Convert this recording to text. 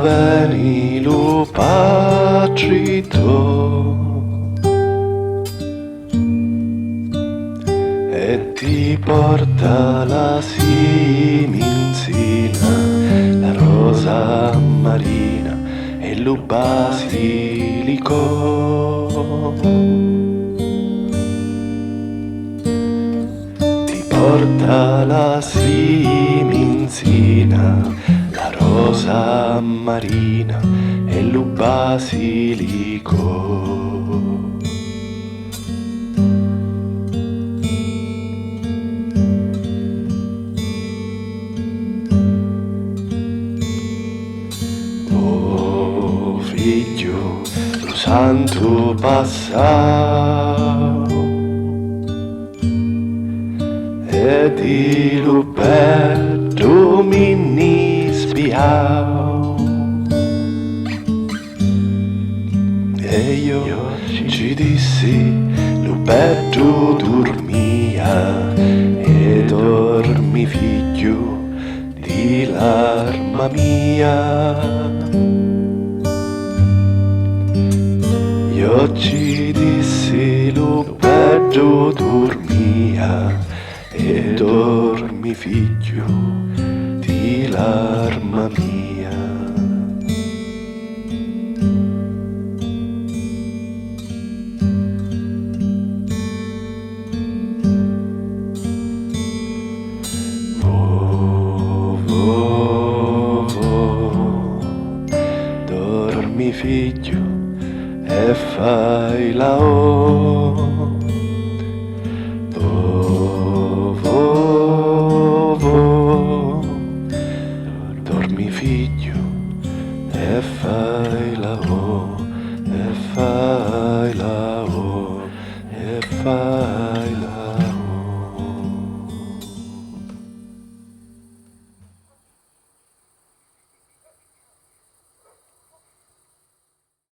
veni lo patrito e ti porta la siminzina, la rosa marina e lo basilico. Ti porta la siminzina, la rosa marina e lo basilico. Figlio, lo santo passò ed il petto mi spiao e io ci dissi lo petto dormia e dormi figlio di l'arma mia. Io ci dissi lo peggio dormia e dormi figlio di l'arma mia. Dormi figlio e fai la o. Dormi figlio e fai la o, e fai la o, e fai